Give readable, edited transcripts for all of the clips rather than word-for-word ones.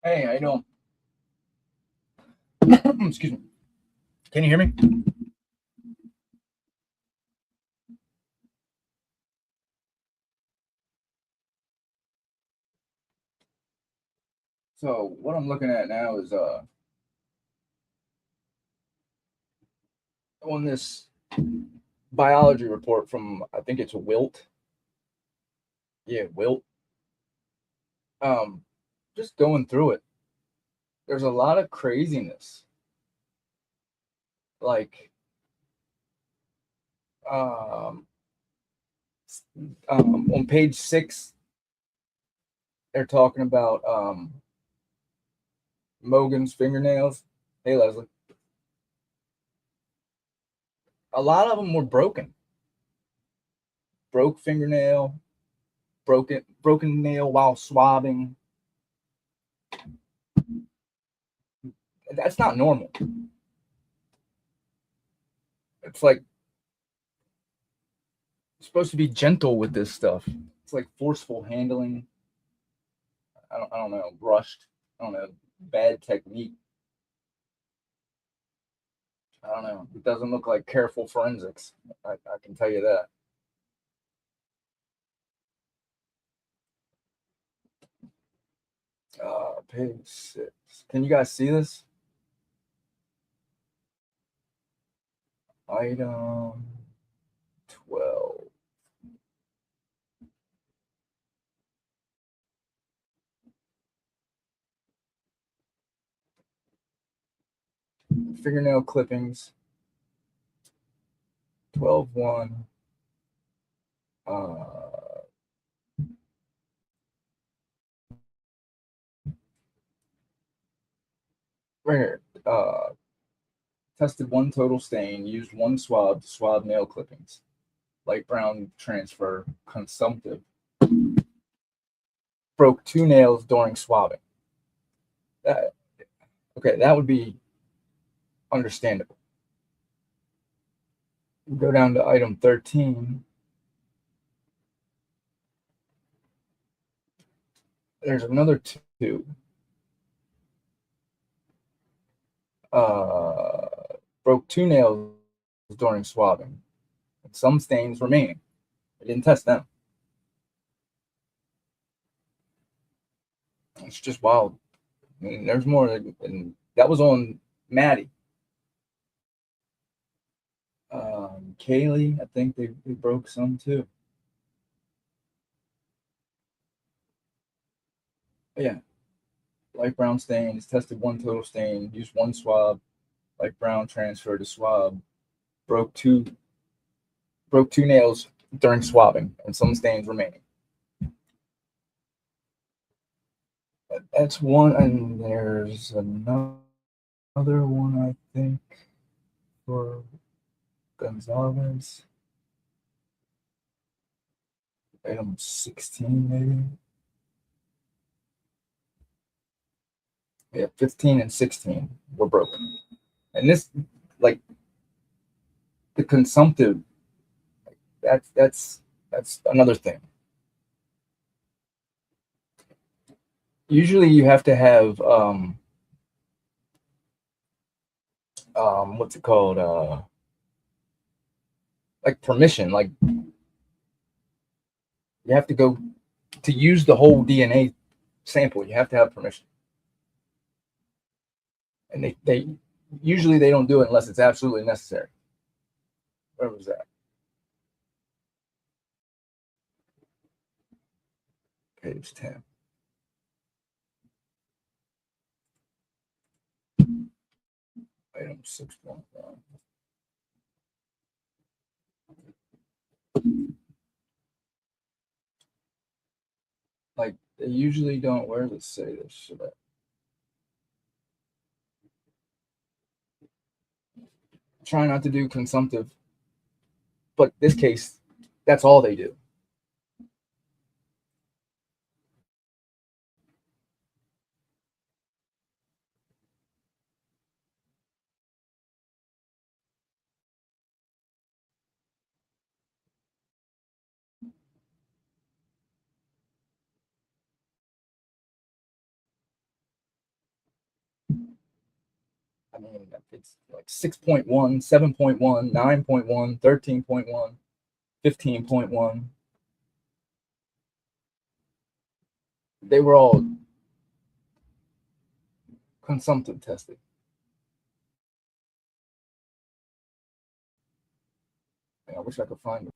Hey, how you doing? Excuse me. Can you hear me? So what I'm looking at now is on this biology report from, I think it's Wilt. Yeah, Wilt. Um, just going through it. There's a lot of craziness. Like um, on page 6, they're talking about Mogan's fingernails. Hey, Leslie. A lot of them were broken. Broke fingernail, broken nail while swabbing. That's not normal. It's like you're supposed to be gentle with this stuff. It's like forceful handling. I don't know, rushed. I don't know, bad technique. I don't know. It doesn't look like careful forensics. I can tell you that. Page 6. Can you guys see this? Item 12. Fingernail clippings. 12-1. Uh, right here. Tested one total stain, used one swab to swab nail clippings. Light brown transfer, consumptive. Broke 2 nails during swabbing. That, okay, that would be understandable. Go down to item 13. There's another 2. Uh, Broke 2 nails during swabbing. And some stains remaining. I didn't test them. It's just wild. I mean, there's more. And that was on Maddie. Kaylee, I think they broke some too. But yeah, light brown stains, tested one total stain, used one swab, light brown transfer to swab, broke two broke 2 nails during swabbing, and some stains remaining. That's one, and there's another one I think for Gonzalez. Item 16 maybe. Yeah, 15 and 16 were broken. And this, like, the consumptive, that's another thing. Usually you have to have what's it called? Like permission. Like you have to go to use the whole DNA sample. You have to have permission, and they usually they don't do it unless it's absolutely necessary. Where was that? Page 10. Item 6.1. Like they usually don't. Where does it say this? try not to do consumptive, but this case, that's all they do. I mean, it's like 6.1, 7.1, 9.1, 13.1, 15.1. They were all consumptive tested. I wish I could find it.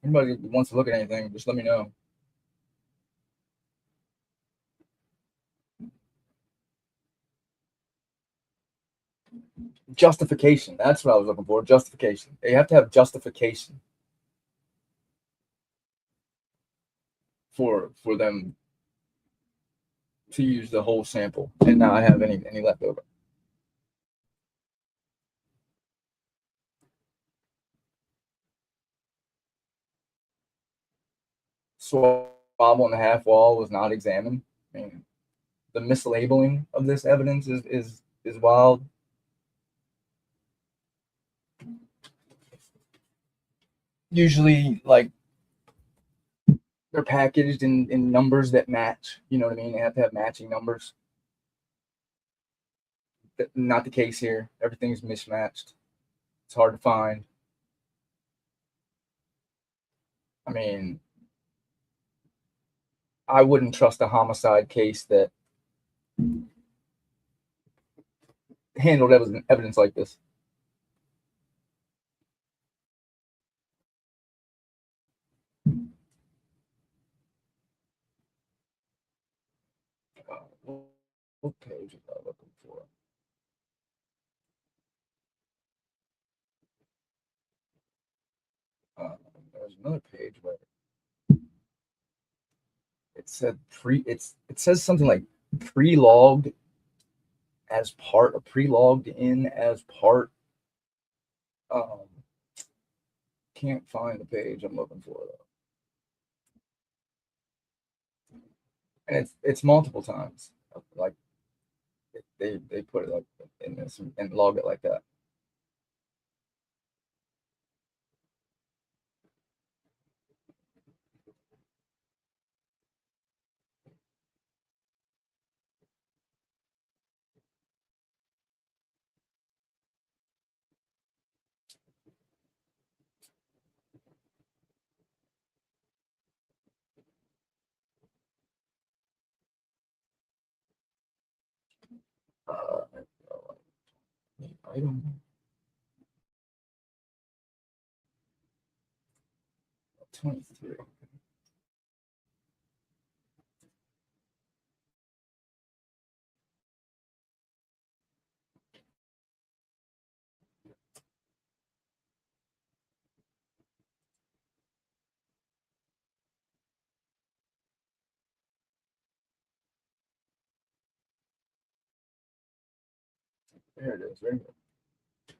Anybody who wants to look at anything, just let me know. Justification. That's what I was looking for. Justification. They have to have justification for them to use the whole sample and not have any left over. Swab on the half wall was not examined. I mean, the mislabeling of this evidence is wild. Usually, like, they're packaged in numbers that match. You know what I mean? They have to have matching numbers. Not the case here. Everything's mismatched. It's hard to find. I mean, I wouldn't trust a homicide case that handled evidence like this. What page was I looking for? There's another page where it said it says something like pre-logged as part of pre-logged in as part. Um, can't find the page I'm looking for though. And it's multiple times. Like they put it like in this and log it like that. Uh, item 23. There it is. Right here.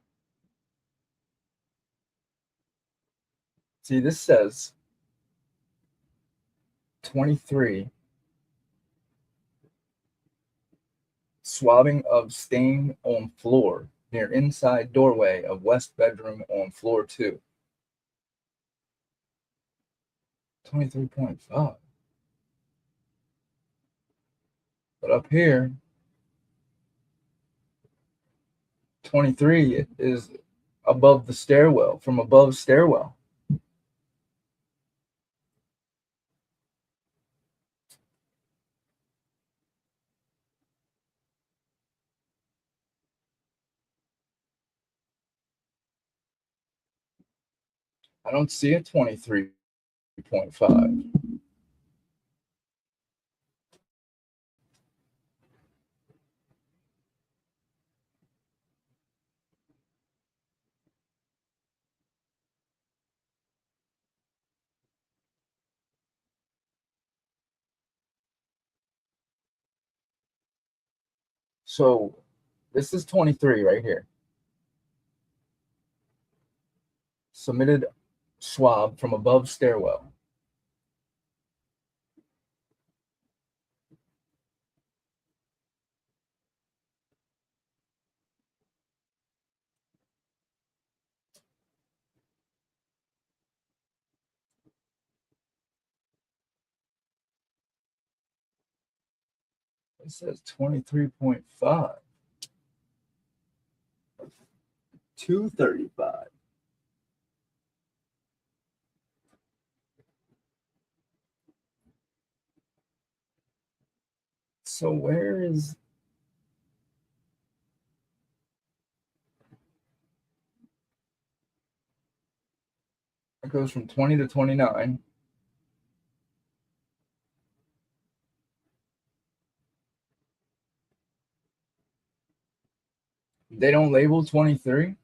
See, this says 23 swabbing of stain on floor near inside doorway of west bedroom on floor 2. 23.5. But up here, 23 is above the stairwell, from above stairwell. I don't see a 23.5. So this is 23 right here. Submitted swab from above stairwell. It says 23.5. 235. So where is it? Goes from 20 to 29. They don't label 23.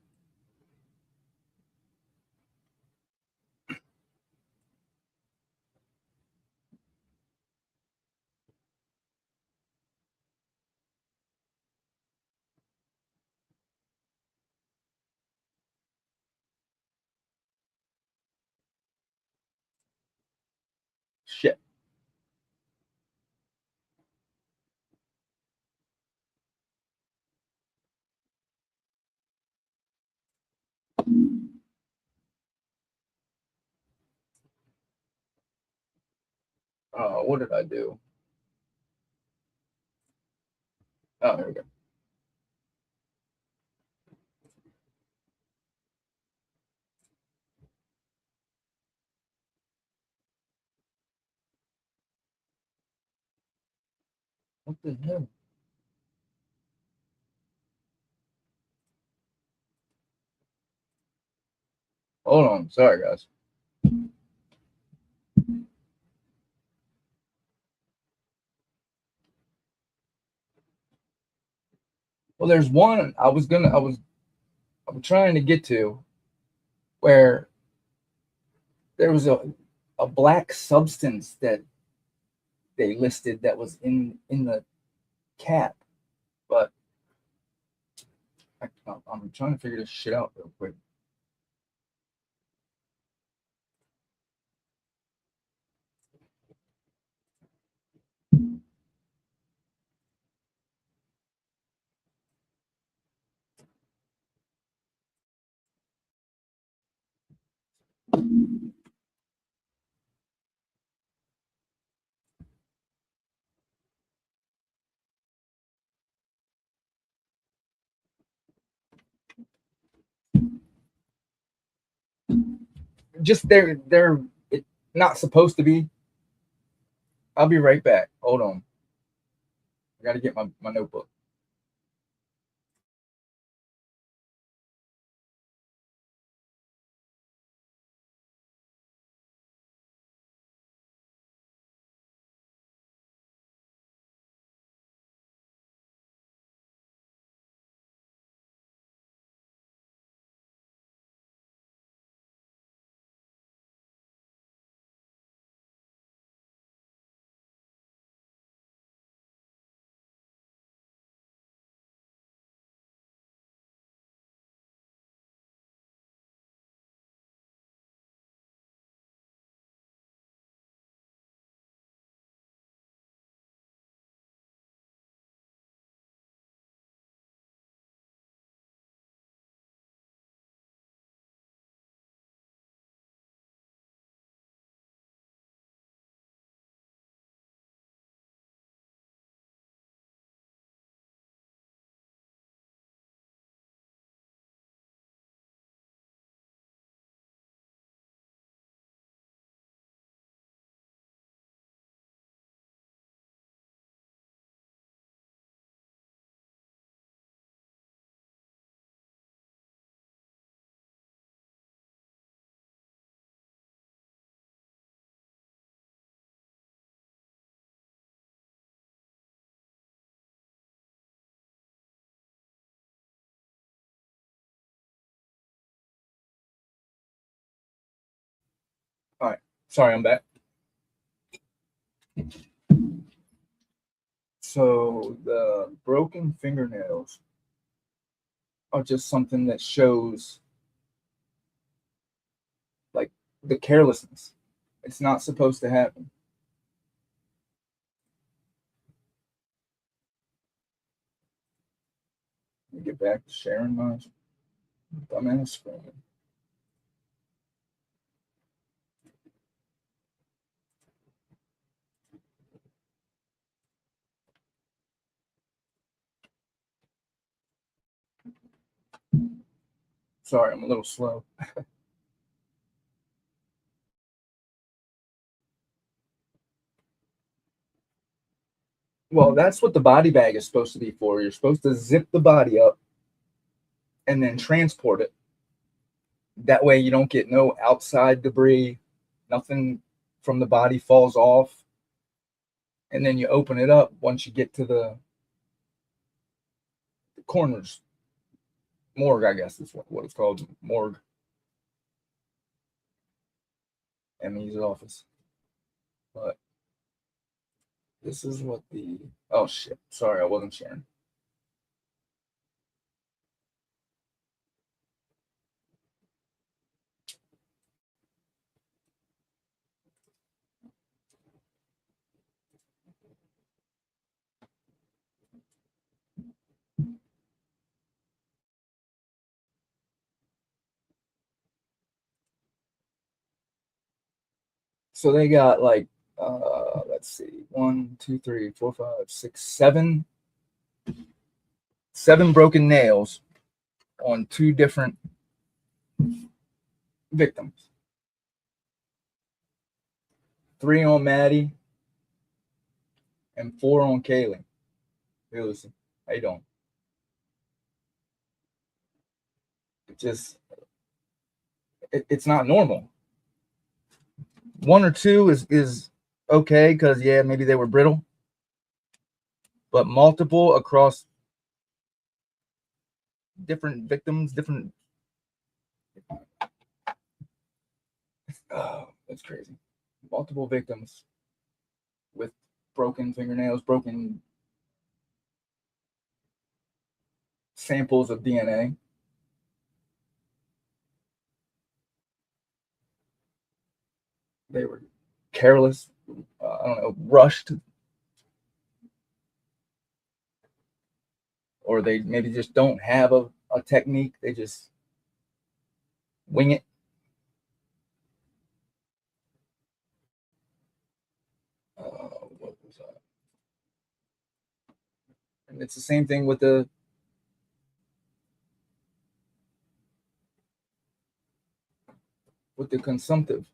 Shit. What did I do? Oh, here we go. What the hell? Hold on. Sorry, guys. Well, there's one I was trying to get to where there was a black substance that they listed that was in the cap, but I'm trying to figure this shit out real quick. Just they're not supposed to be. I'll be right back. Hold on. I got to get my notebook. All right. Sorry, I'm back. So the broken fingernails are just something that shows like the carelessness. It's not supposed to happen. Let me get back to sharing my dumbass screen. Sorry, I'm a little slow. Well, that's what the body bag is supposed to be for. You're supposed to zip the body up and then transport it. That way you don't get no outside debris, nothing from the body falls off. And then you open it up once you get to the corners. Morgue, I guess is what it's called. Morgue. ME's office. But this is what the oh shit. Sorry, I wasn't sharing. So they got like let's see, 1, 2, 3, 4, 5, 6, 7 broken nails on 2 different victims. 3 on Maddie and 4 on Kaylee. Hey, listen, how you doing? It just it's not normal. 1 or 2 is okay because yeah, maybe they were brittle, but multiple across different victims, different. Oh, that's crazy. Multiple victims with broken fingernails, broken samples of DNA. They were careless, I don't know, rushed, or they maybe just don't have a technique. They just wing it. What was that? And it's the same thing with the consumptive.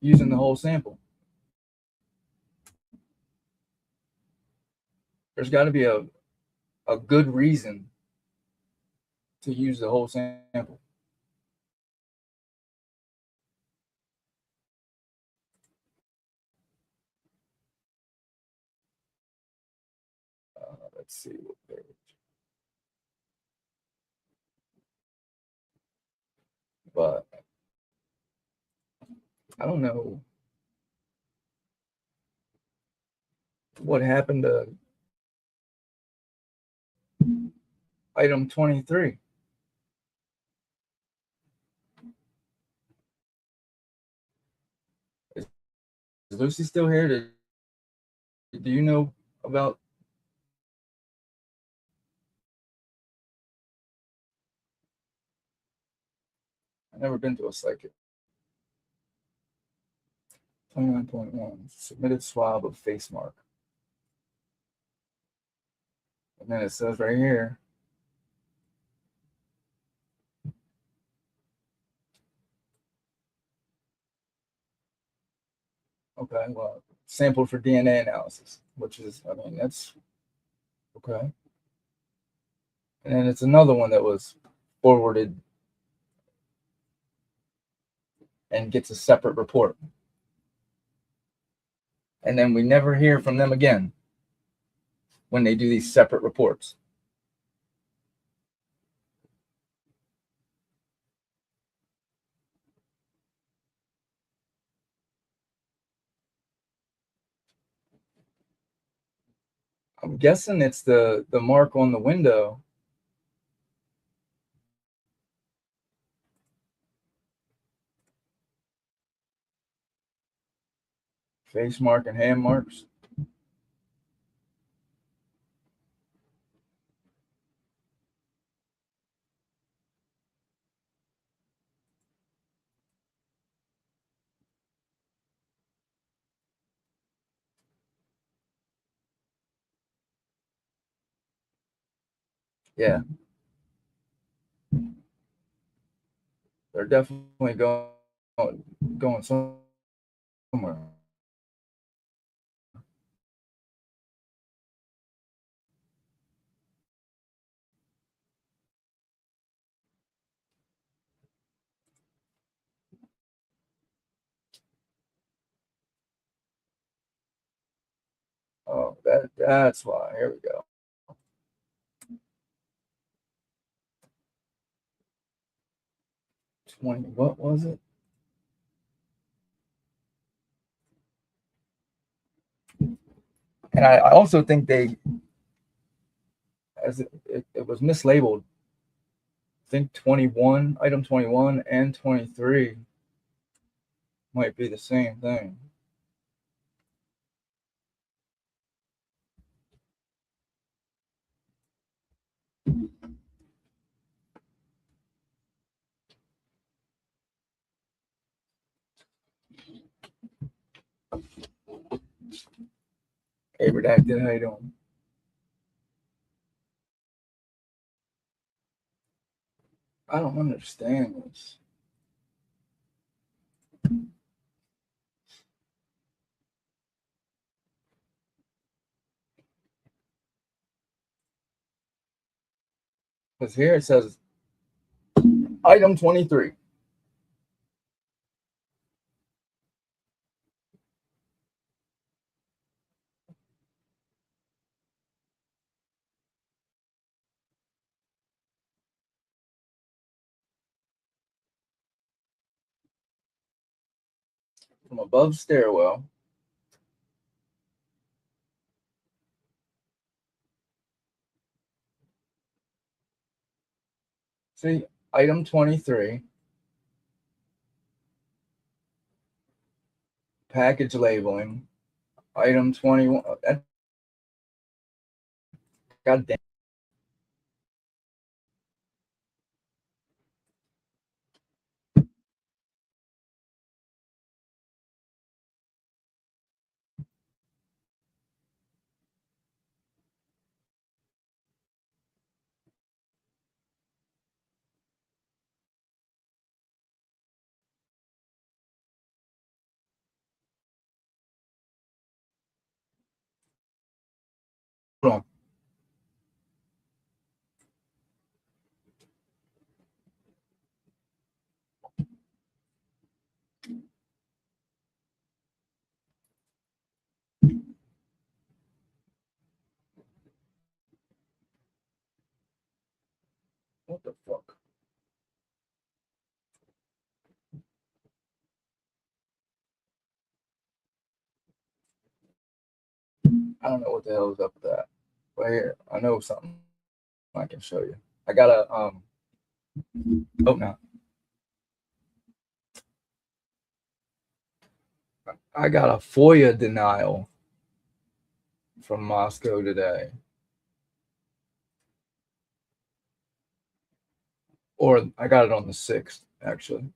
Using the whole sample. There's got to be a good reason to use the whole sample. Let's see what they. But I don't know what happened to item 23. Is Lucy still here? Do you know about? I've never been to a psychic. 29.1 submitted swab of face mark. And then it says right here. Okay, well, sampled for DNA analysis, which is, I mean, that's okay. And then it's another one that was forwarded and gets a separate report. And then we never hear from them again when they do these separate reports. I'm guessing it's the mark on the window. Face mark and hand marks. Yeah, they're definitely going somewhere. Oh, that's why. Here we go. 20. What was it? And I also think they, as it was mislabeled. I think 21, item 21 and 23 might be the same thing. Hey, redacted. How you doing? I don't understand this. Because here it says item 23. From above stairwell. See, item 23, package labeling. Item 21. God damn. Hold on. What the fuck? I don't know what the hell is up with that. But here, I know something I can show you. I got a oh no. I got a FOIA denial from Moscow today. Or I got it on the 6th, actually.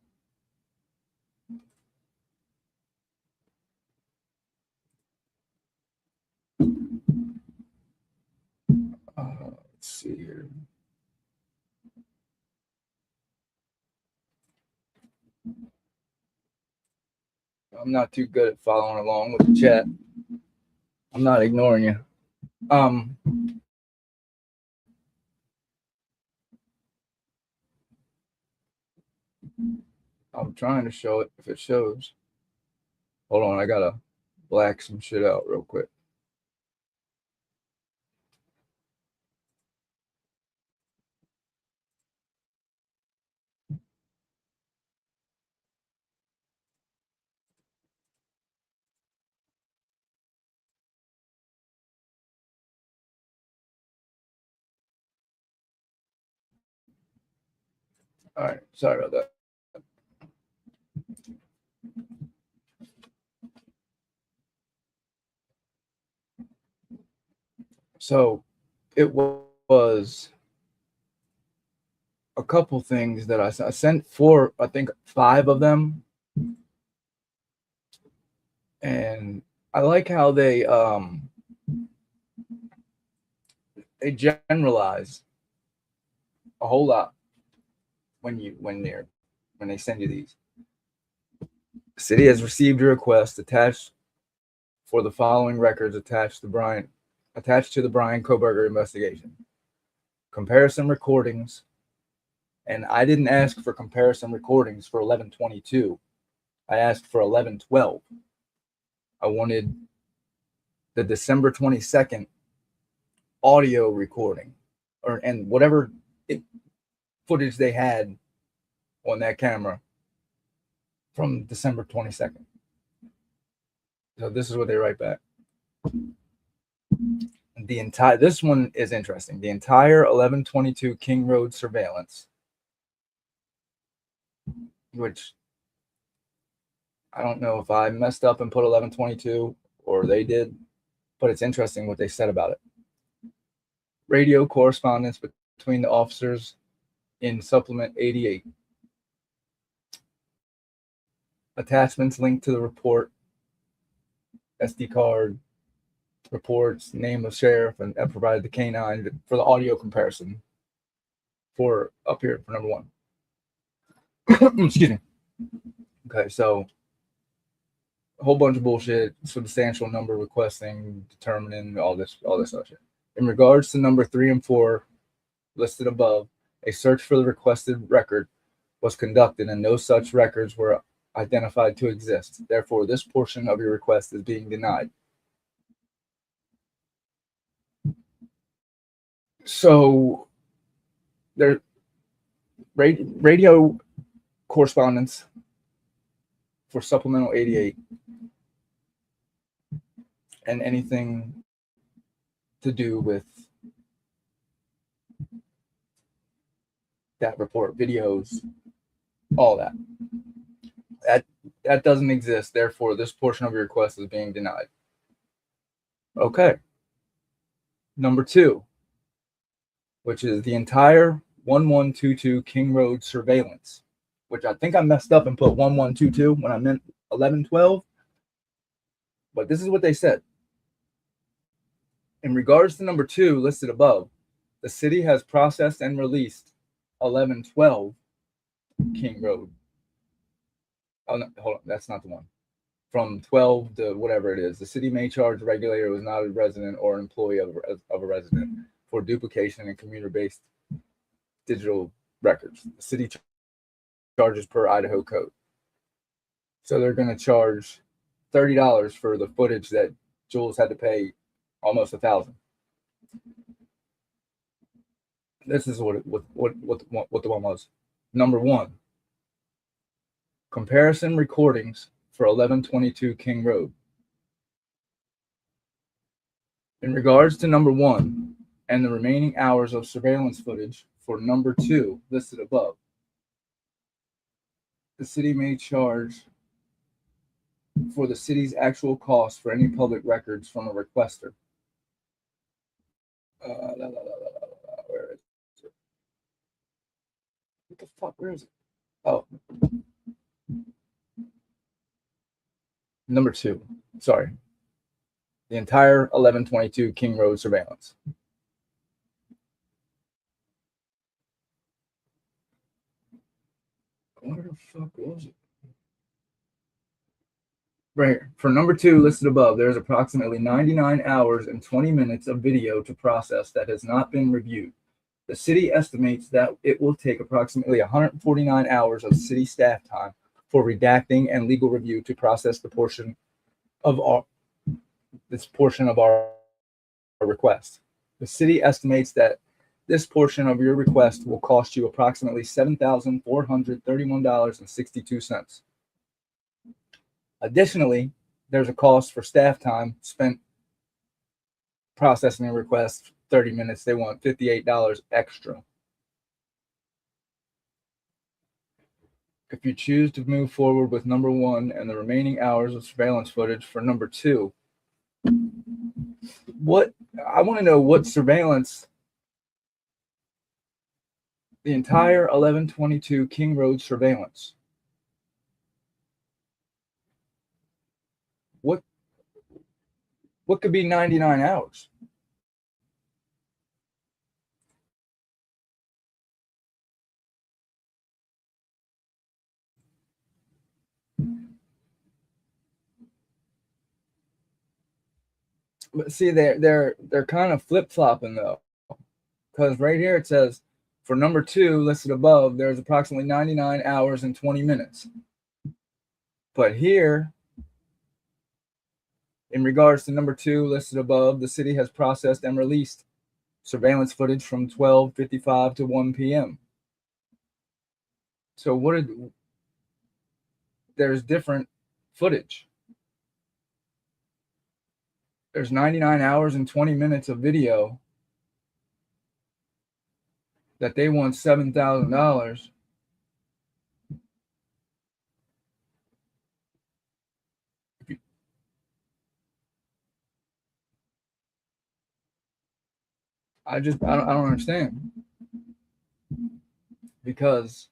Let's see here. I'm not too good at following along with the chat. I'm not ignoring you. Um, I'm trying to show it if it shows. Hold on, I gotta black some shit out real quick. All right, sorry about that. So it was a couple things that I sent for, I think 5 of them, and I like how they generalize a whole lot when they send you these. The city has received a request attached for the following records attached to the Bryan Kohberger investigation. Comparison recordings, and I didn't ask for comparison recordings for 11/22. I asked for 11/12. I wanted the December 22nd audio recording, and whatever footage they had on that camera from December 22nd. So this is what they write back. This one is interesting. The entire 11/22 King Road surveillance, which I don't know if I messed up and put 11/22 or they did, but it's interesting what they said about it. Radio correspondence between the officers in Supplement 88. Attachments linked to the report, SD card, reports, name of sheriff, and provided the K9 for the audio comparison for up here for number 1. Excuse me. Okay, so a whole bunch of bullshit, substantial number requesting, determining all this other shit. In regards to number 3 and 4 listed above, a search for the requested record was conducted and no such records were identified to exist. Therefore, this portion of your request is being denied. So, there radio correspondence for Supplemental 88 and anything to do with that report, videos, all that. That doesn't exist. Therefore, this portion of your request is being denied. Okay. Number 2, which is the entire 1122 King Road surveillance, which I think I messed up and put 1122 when I meant 11/12. But this is what they said. In regards to number 2 listed above, the city has processed and released 11/12 King Road. Oh, no, hold on, that's not the one. From 12 to whatever it is, the city may charge a regulator who is not a resident or employee of a resident for duplication and commuter-based digital records. The city charges per Idaho code. So they're going to charge $30 for the footage that Jules had to pay almost $1,000. This is what the one was. Number 1, comparison recordings for 11/22 King Road. In regards to number 1 and the remaining hours of surveillance footage for number 2 listed above, the city may charge for the city's actual cost for any public records from a requester. Where is it? What the fuck? Where is it? Oh. Number 2. Sorry. The entire 11/22 King Road surveillance. Where the fuck was it? Right here. For number 2 listed above, there is approximately 99 hours and 20 minutes of video to process that has not been reviewed. The city estimates that it will take approximately 149 hours of city staff time for redacting and legal review to process this portion of our request. The city estimates that this portion of your request will cost you approximately $7,431.62. Additionally, there's a cost for staff time spent processing a request, 30 minutes. They want $58 extra. if you choose to move forward with number 1 and the remaining hours of surveillance footage for number 2, what I want to know what surveillance the entire 1122 King Road surveillance. What could be 99 hours? But see, they're kind of flip flopping though, because right here it says for number 2 listed above, there's approximately 99 hours and 20 minutes. But here, in regards to number 2 listed above, the city has processed and released surveillance footage from 12:55 to 1 p.m. So there's different footage. There's 99 hours and 20 minutes of video that they want $7,000. I don't understand, because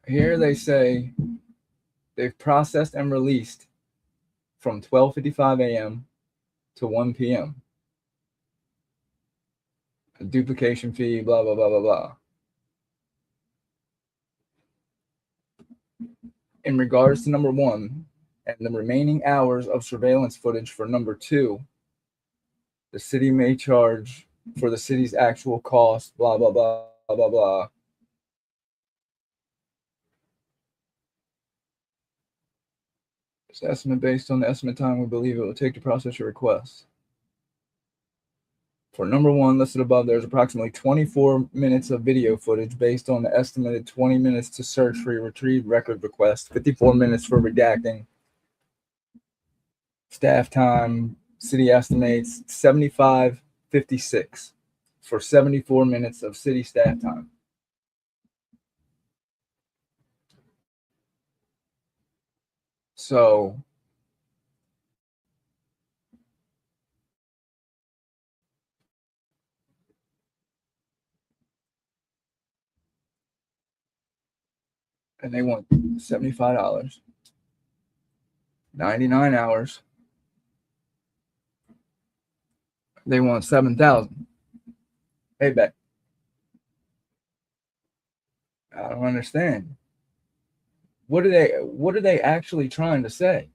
here they say they've processed and released from 12:55 a.m. to 1 p.m. A duplication fee, blah blah blah blah blah. In regards to number 1 and the remaining hours of surveillance footage for number 2, the city may charge for the city's actual cost, blah, blah, blah, blah, blah, blah. It's an estimate based on the estimate time we believe it will take to process your request. For number 1 listed above, there's approximately 24 minutes of video footage based on the estimated 20 minutes to search for your retrieved record request, 54 minutes for redacting. Staff time, city estimates 75.56 for 74 minutes of city staff time. So and they want $75, 99 hours. They want 7,000. Hey, Beck. I don't understand. What are they actually trying to say?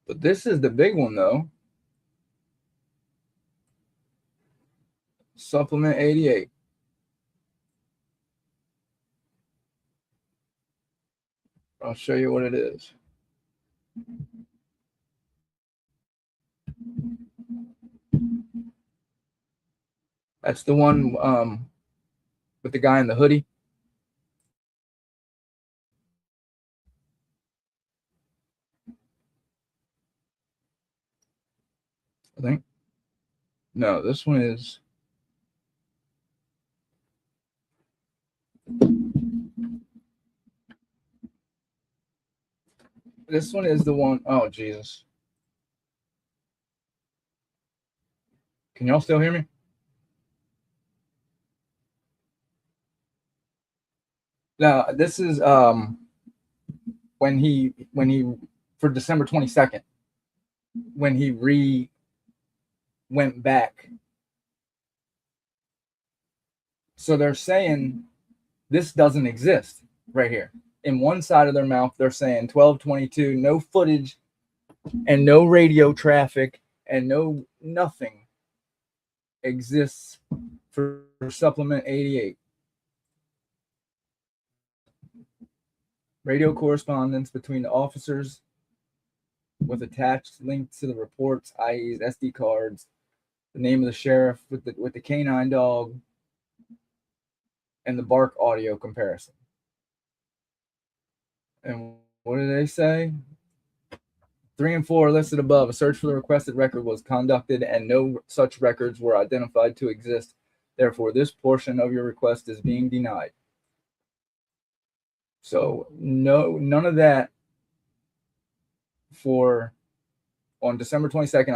But this is the big one, though. Supplement 88. I'll show you what it is. That's the one with the guy in the hoodie. I think. No, this one is. This one is the one. Oh, Jesus. Can y'all still hear me? No, this is when he for December 22nd, when he went back. So they're saying this doesn't exist right here. In one side of their mouth, they're saying 1222, no footage and no radio traffic and no nothing exists for supplement 88. Radio correspondence between the officers with attached links to the reports, i.e. SD cards, the name of the sheriff with the canine dog, and the bark audio comparison. And what do they say? 3 and 4 listed above. A search for the requested record was conducted and no such records were identified to exist. Therefore, this portion of your request is being denied. So, no, none of that. On December 22nd,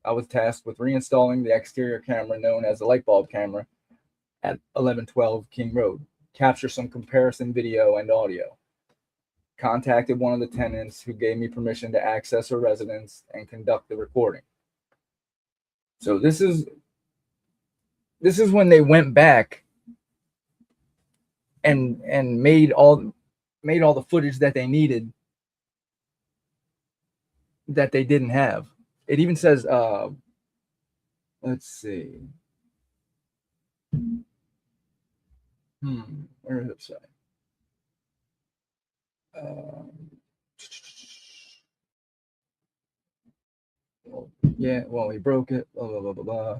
I was tasked with reinstalling the exterior camera known as the light bulb camera at 1112 King Road. Capture some comparison video and audio. Contacted one of the tenants who gave me permission to access her residence and conduct the recording. So this is when they went back and made all the footage that they needed that they didn't have. It even says let's see. Where does it say? Yeah, well, he broke it, blah, blah, blah, blah, blah.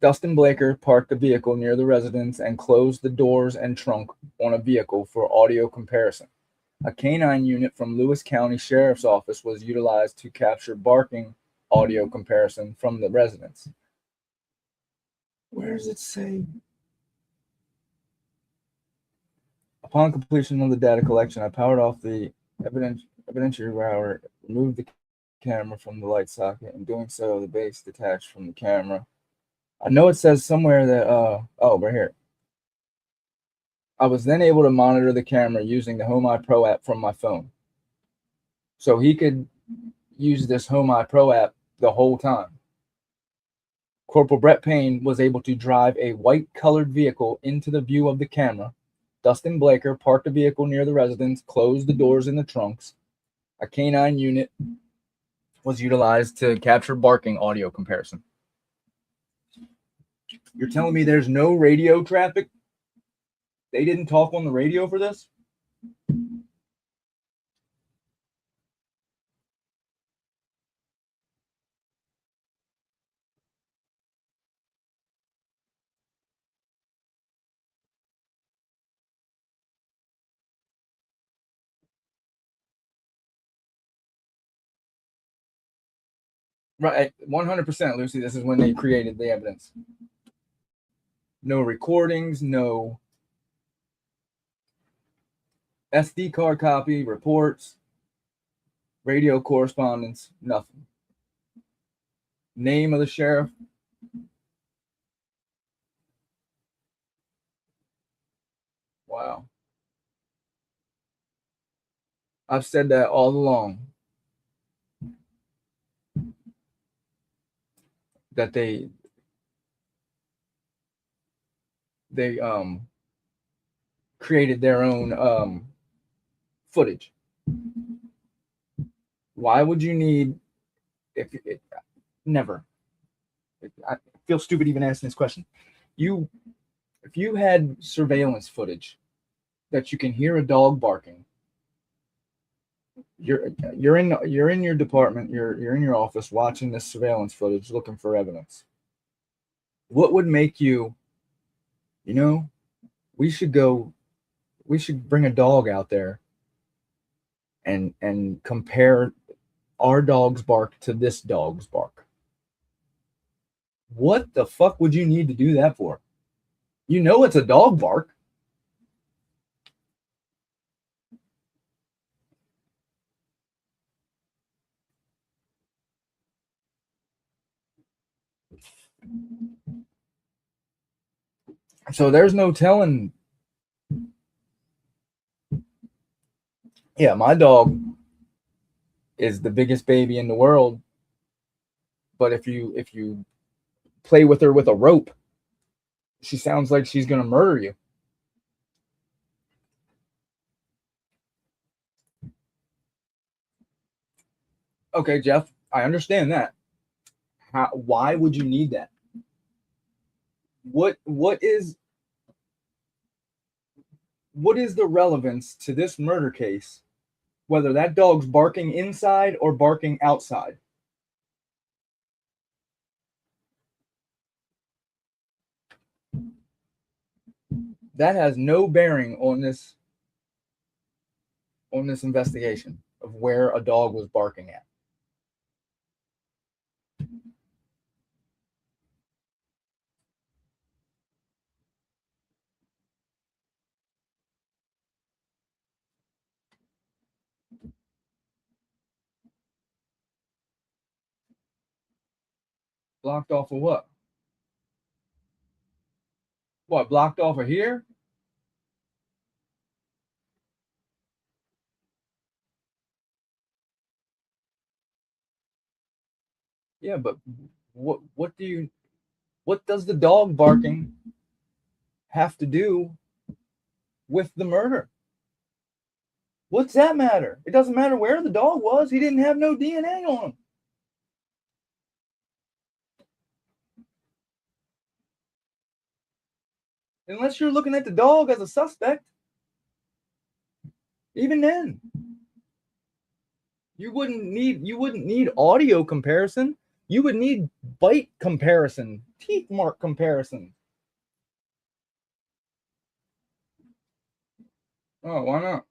Dustin Blaker parked the vehicle near the residence and closed the doors and trunk on a vehicle for audio comparison. A canine unit from Lewis County Sheriff's Office was utilized to capture barking audio comparison from the residence. Where does it say? Upon completion of the data collection, I powered off the evidentiary router, removed the camera from the light socket. In doing so, the base detached from the camera. I know it says somewhere that, right here. I was then able to monitor the camera using the HomeEye Pro app from my phone. So he could use this HomeEye Pro app the whole time. Corporal Brett Payne was able to drive a white-colored vehicle into the view of the camera. Dustin Blaker parked the vehicle near the residence, closed the doors in the trunks. A canine unit was utilized to capture barking audio comparison. You're telling me there's no radio traffic? They didn't talk on the radio for this? Right, 100%, Lucy. This is when they created the evidence. No recordings, no SD card copy, reports, radio correspondence, nothing. Name of the sheriff. Wow. I've said that all along. That they created their own footage. Why would you need never? I feel stupid even asking this question. If you had surveillance footage that you can hear a dog barking, you're in your department, you're in your office watching this surveillance footage looking for evidence. What would make you, we should bring a dog out there and compare our dog's bark to this dog's bark? What the fuck would you need to do that for? It's a dog bark. So there's no telling. Yeah, my dog is the biggest baby in the world, but if you play with her with a rope, she sounds like she's gonna murder you. Okay, Jeff, I understand that. Why would you need that? What is the relevance to this murder case, whether that dog's barking inside or barking outside? That has no bearing on this investigation of where a dog was barking at. Blocked off of what? What, blocked off of here? Yeah, but what does the dog barking have to do with the murder? What's that matter? It doesn't matter where the dog was. He didn't have no DNA on him. Unless you're looking at the dog as a suspect. Even then, you wouldn't need audio comparison. You would need bite comparison, teeth mark comparison. Oh, why not?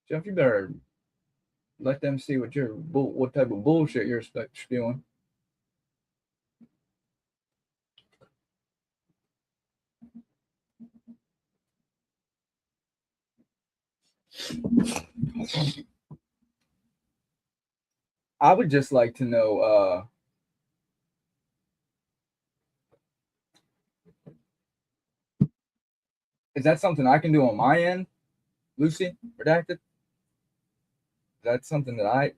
Jeff, you better let them see what type of bullshit you're spewing. I would just like to know, is that something I can do on my end, Lucy Redacted? That's something that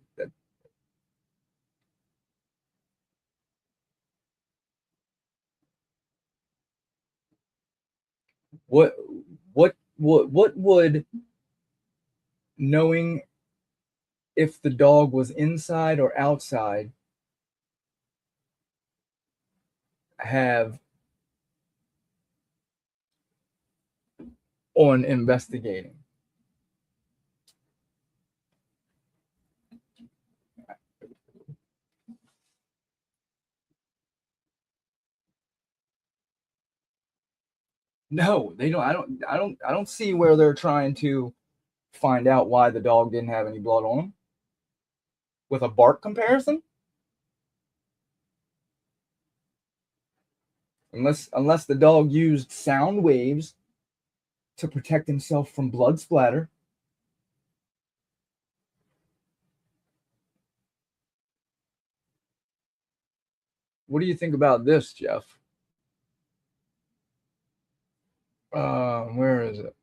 what would knowing if the dog was inside or outside have on investigating? No, they don't. I don't see where they're trying to find out why the dog didn't have any blood on him with a bark comparison. Unless the dog used sound waves to protect himself from blood splatter. What do you think about this, Jeff? Where is it?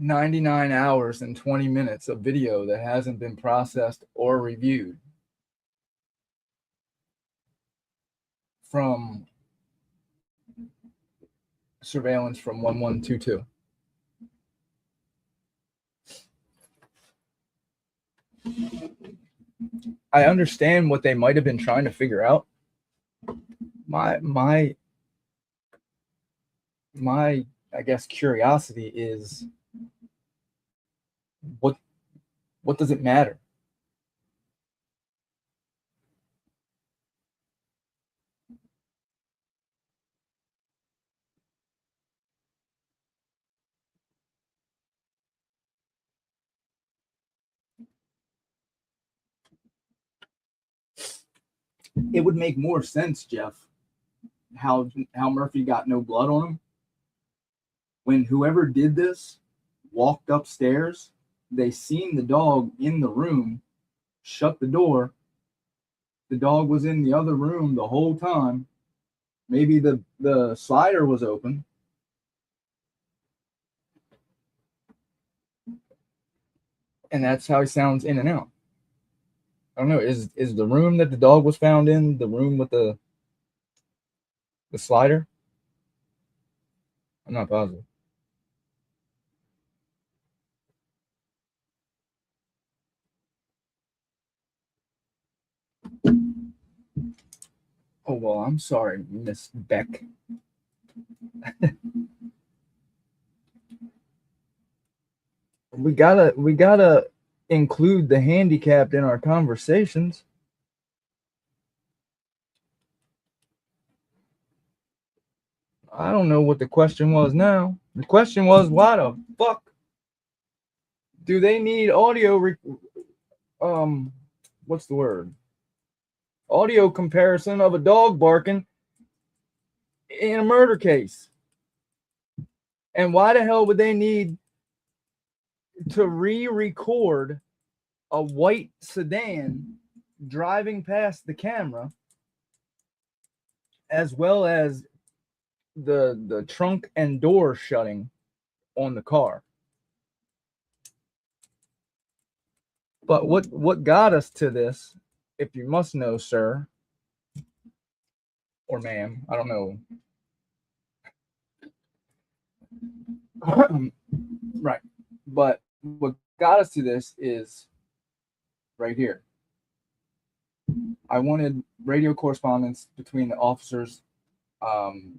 99 hours and 20 minutes of video that hasn't been processed or reviewed from surveillance from 1122. I understand what they might have been trying to figure out. My I guess curiosity is what does it matter? It would make more sense, Jeff, how Murphy got no blood on him. When whoever did this walked upstairs, they seen the dog in the room, shut the door. The dog was in the other room the whole time. Maybe the slider was open. And that's how he sounds in and out. I don't know. Is the room that the dog was found in the room with the slider? I'm not positive. Oh well, I'm sorry, Miss Beck. we gotta include the handicapped in our conversations. I don't know what the question was now. The question was, why the fuck do they need um what's the word? Audio comparison of a dog barking in a murder case? And why the hell would they need to re-record a white sedan driving past the camera, as well as the trunk and door shutting on the car? But what got us to this, if you must know, sir or ma'am, I don't know. Right. But what got us to this is right here. I wanted radio correspondence between the officers um,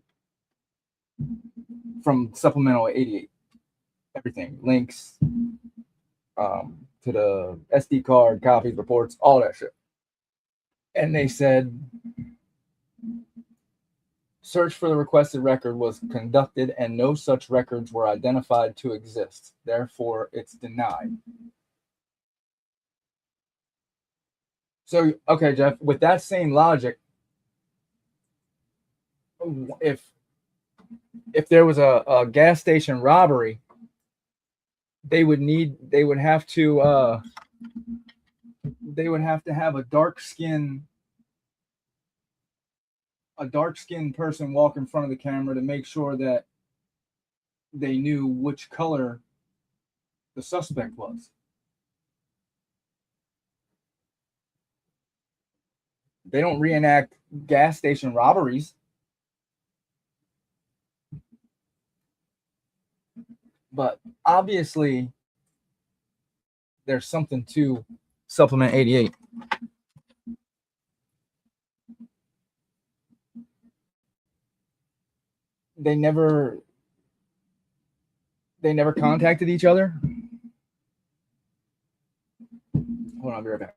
from Supplemental 88. Everything, links to the SD card, copies, reports, all that shit. And they said, search for the requested record was conducted and no such records were identified to exist. Therefore, it's denied. So, okay, Jeff, with that same logic, if there was a gas station robbery, they would have to have a dark skinned person walk in front of the camera to make sure that they knew which color the suspect was. They don't reenact gas station robberies. But obviously, there's something to Supplement 88. They never contacted each other. Hold on, I'll be right back.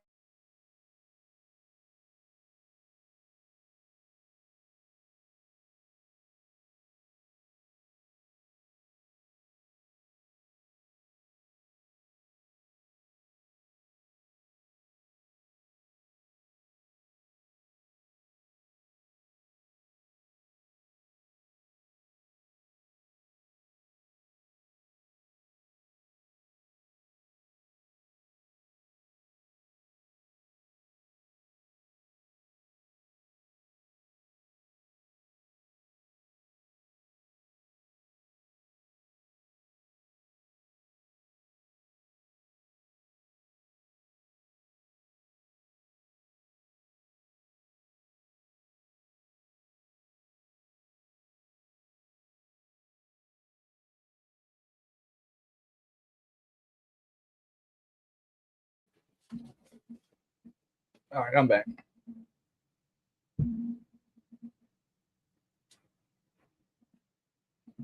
All right, I'm back.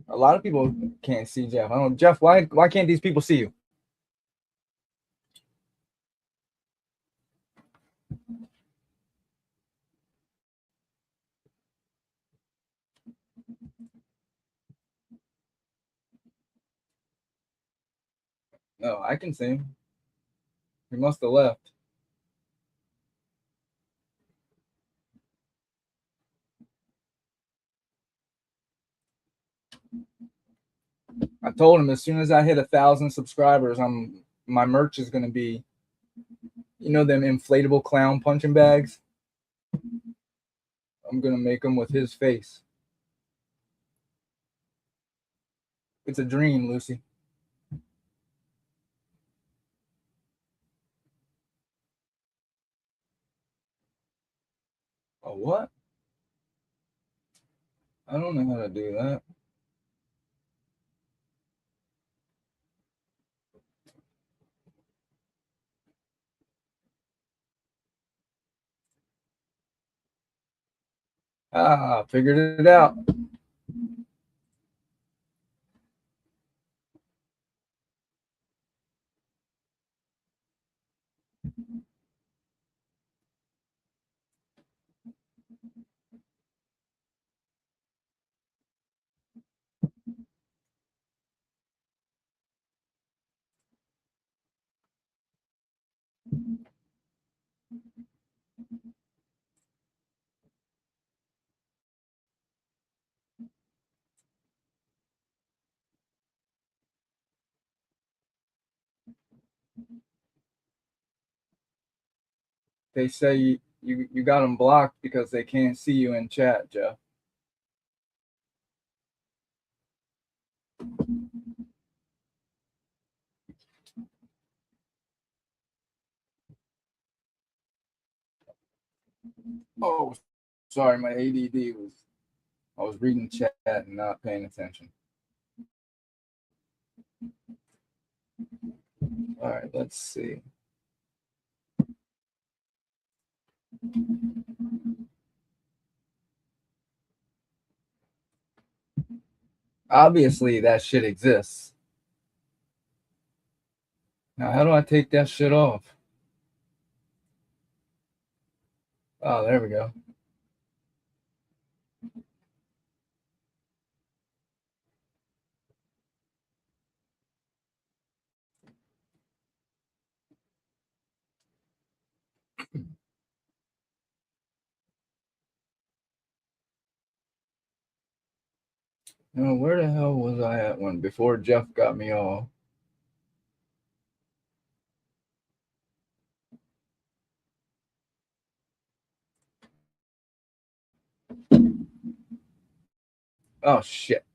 A lot of people can't see Jeff. I don't know, Jeff, why can't these people see you? No, I can see him. He must have left. I told him as soon as I hit 1,000 subscribers, my merch is gonna be, them inflatable clown punching bags. I'm gonna make them with his face. It's a dream, Lucy. A what? I don't know how to do that. Figured it out. They say you got them blocked because they can't see you in chat, Jeff. Oh, sorry, my ADD was. I was reading chat and not paying attention. All right, let's see. Obviously, that shit exists. Now, how do I take that shit off? Oh, there we go. Now, where the hell was I at when before Jeff got me all? Oh shit.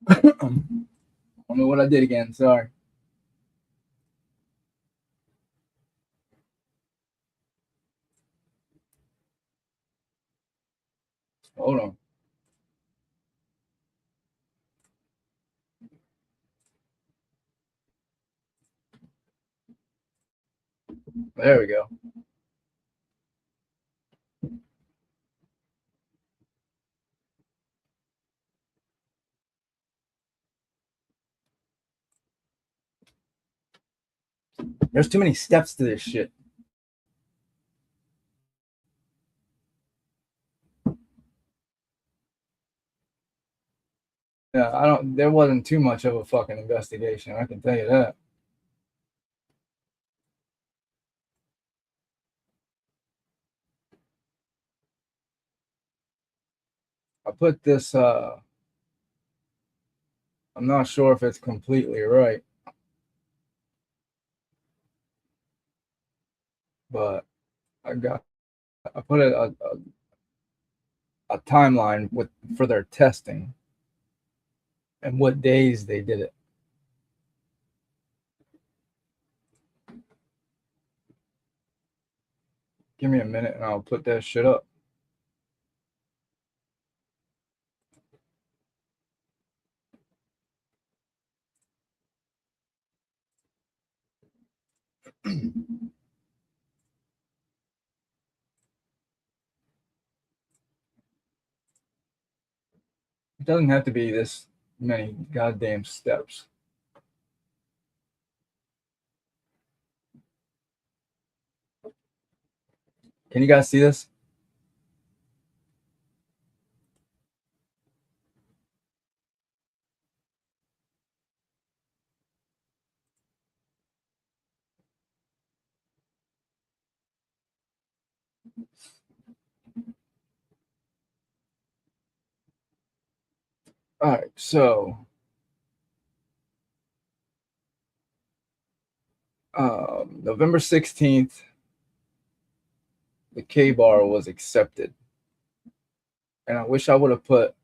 I don't know what I did again. Sorry. Hold on. There we go. There's too many steps to this shit. Yeah, I don't. There wasn't too much of a fucking investigation. I can tell you that. I put this. I'm not sure if it's completely right, but I got. I put a timeline with for their testing and what days they did it. Give me a minute and I'll put that shit up. It doesn't have to be this many goddamn steps. Can you guys see this? All right, so November 16th, the K bar was accepted. And I wish I would have put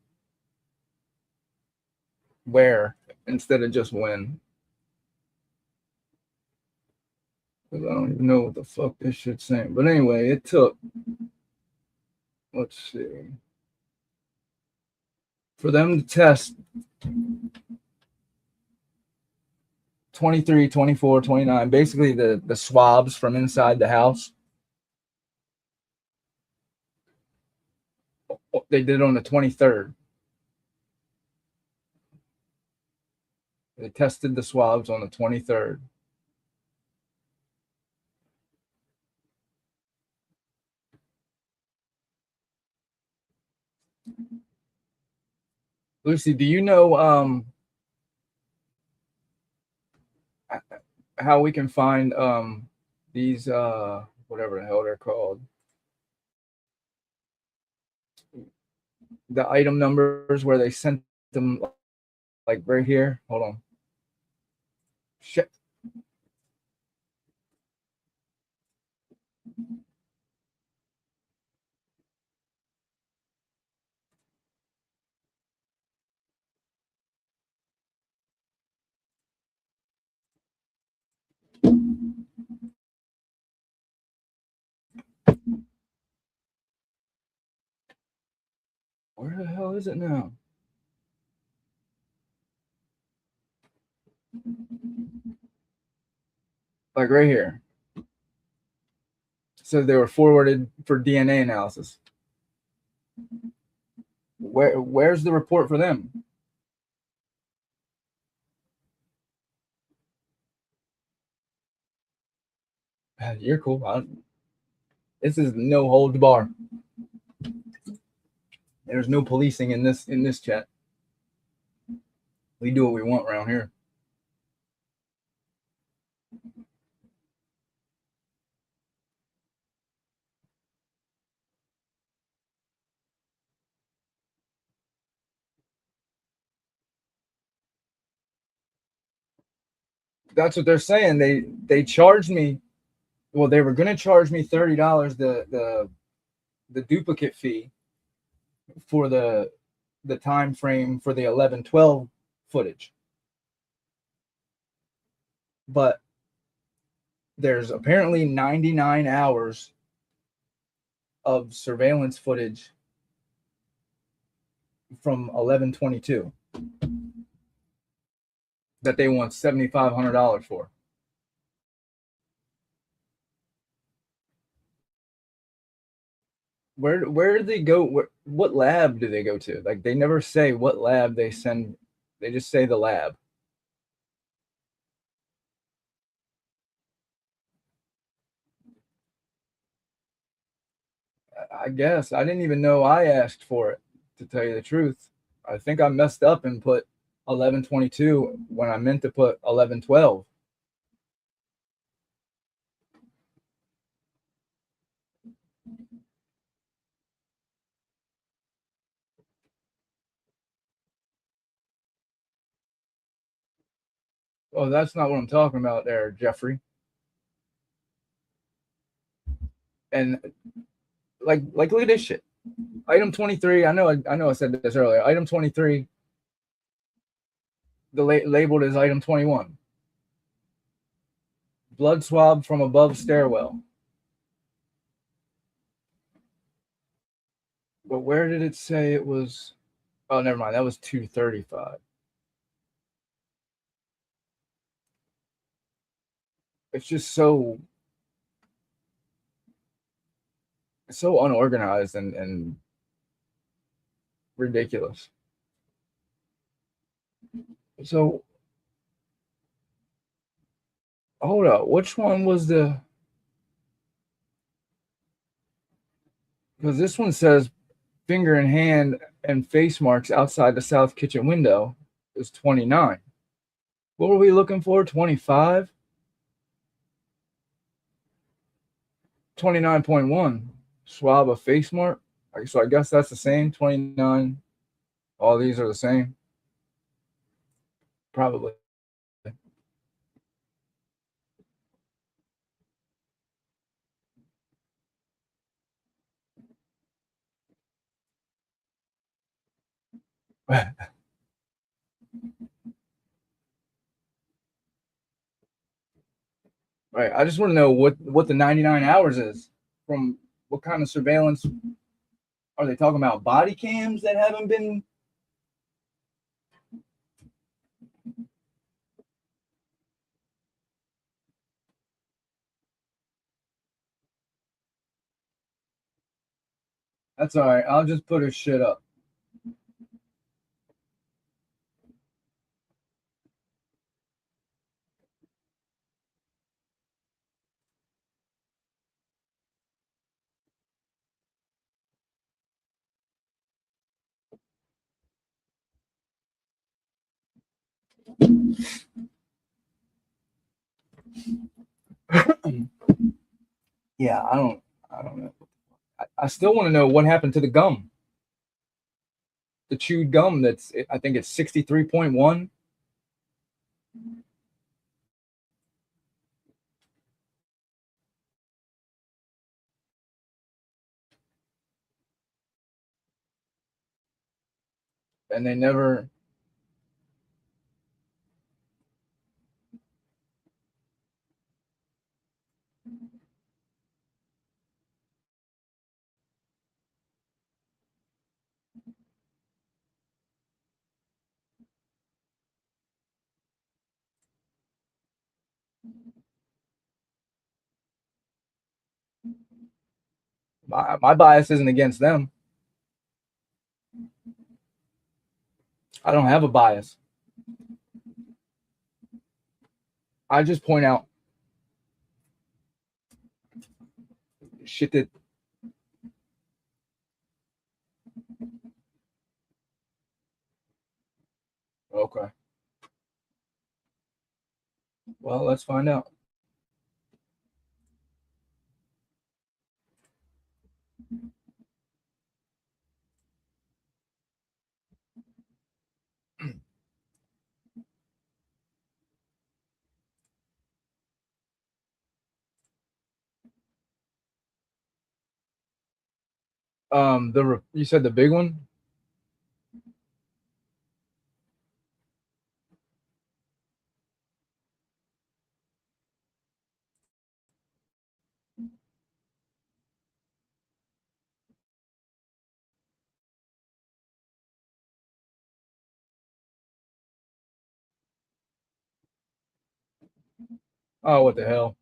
where instead of just when. Because I don't even know what the fuck this shit's saying. But anyway, it took, let's see, for them to test 23, 24, 29, basically the swabs from inside the house. They did it on the 23rd. They tested the swabs on the 23rd. Lucy, do you know how we can find these whatever the hell they're called? the item numbers where they sent them, like right here. Hold on. Shit. Where the hell is it now? Like right here. So they were forwarded for DNA analysis. Where's the report for them? You're cool. This is no holds bar. There's no policing in this chat. We do what we want around here. That's what they're saying. They charged me. Well, they were going to charge me $30 the duplicate fee for the time frame for the 11/12 footage, but there's apparently 99 hours of surveillance footage from 11/22 that they want $7,500 for. Where do they go? What lab do they go to? Like, they never say what lab they send. They just say the lab. I guess I didn't even know I asked for it, to tell you the truth. I think I messed up and put 11/22 when I meant to put 11/12. Oh, that's not what I'm talking about there, Jeffrey. And like look at this shit. Item 23. I know I said this earlier. Item 23. Labeled as item 21. Blood swab from above stairwell. But where did it say it was? Oh, never mind. That was 235. It's just so unorganized and ridiculous. So hold up, which one was the? Because this one says finger and hand and face marks outside the south kitchen window is 29. What were we looking for? 25? 29.1. Swab a face mark. So I guess that's the same. 29. All these are the same. Probably. Right. I just want to know what the 99 hours is. From what kind of surveillance are they talking about? Body cams that haven't been. That's all right. I'll just put his shit up. Yeah, I don't know. I still want to know what happened to the gum. the chewed gum that's, I think it's 63.1. And they never, my bias isn't against them. I don't have a bias. I just point out shit that, okay. Well, let's find out. You said the big one. Oh, what the hell?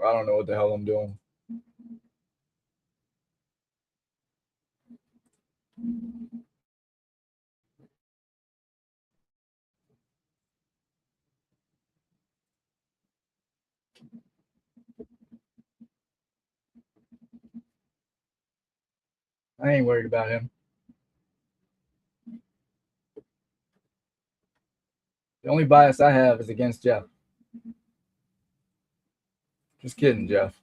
I don't know what the hell I'm doing. I ain't worried about him. The only bias I have is against Jeff. Just kidding, Jeff.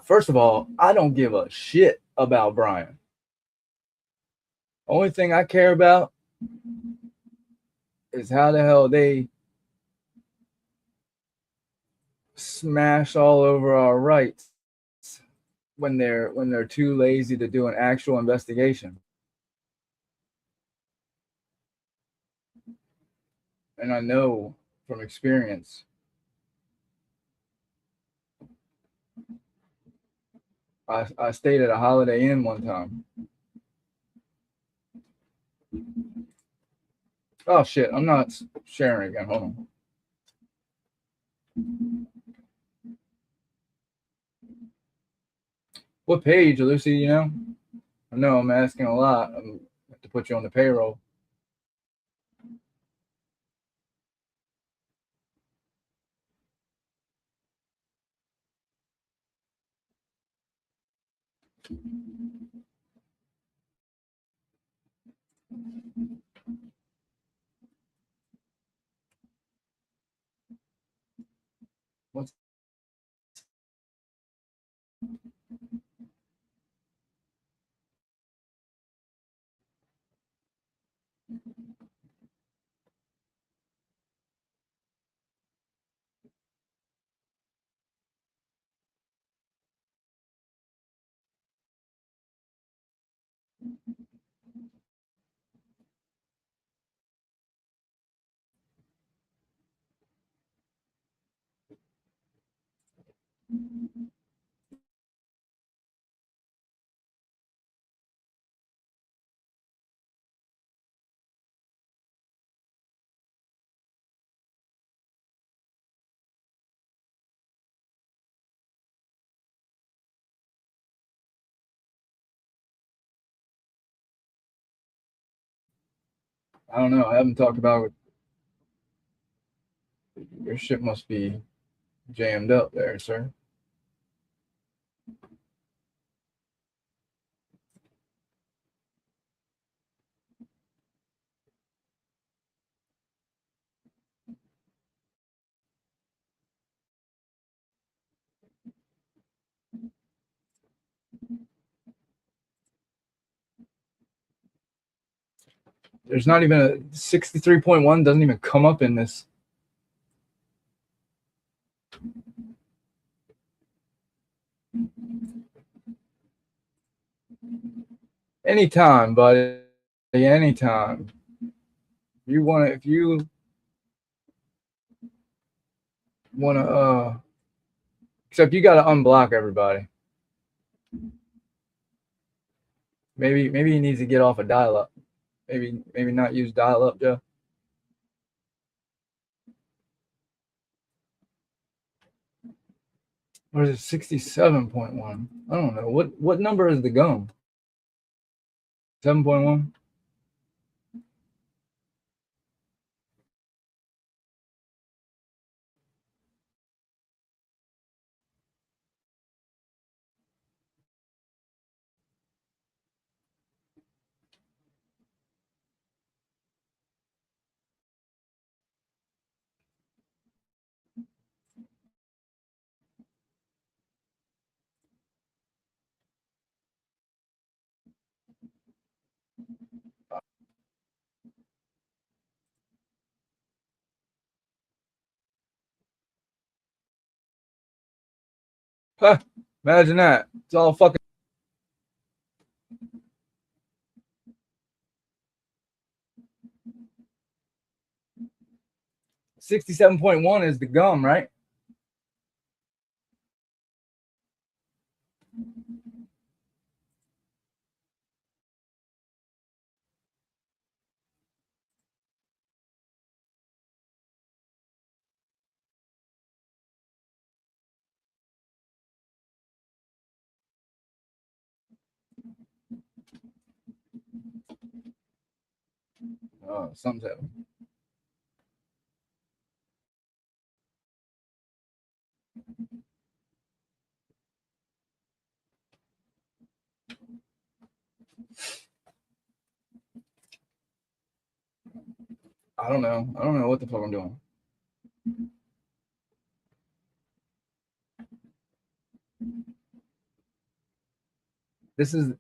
First of all, I don't give a shit about Brian. Only thing I care about is how the hell they smash all over our rights when they're too lazy to do an actual investigation. And I know from experience, I stayed at a Holiday Inn one time. Oh shit, I'm not sharing again. Hold on. What page, Lucy, you know? I know I'm asking a lot. I have to put you on the payroll. What's I don't know. I haven't talked about it. Your ship must be jammed up there, sir. There's not even a 63.1 doesn't even come up in this. Anytime, buddy. Anytime. If you wanna except you gotta unblock everybody. Maybe he needs to get off a dial up. Maybe not use dial up, Joe. Or is it 67.1? I don't know. What number is the gum? 7.1? Huh, imagine that. It's all fucking 67.1 is the gum, right? Oh, something's happening. I don't know. I don't know what the fuck I'm doing. This is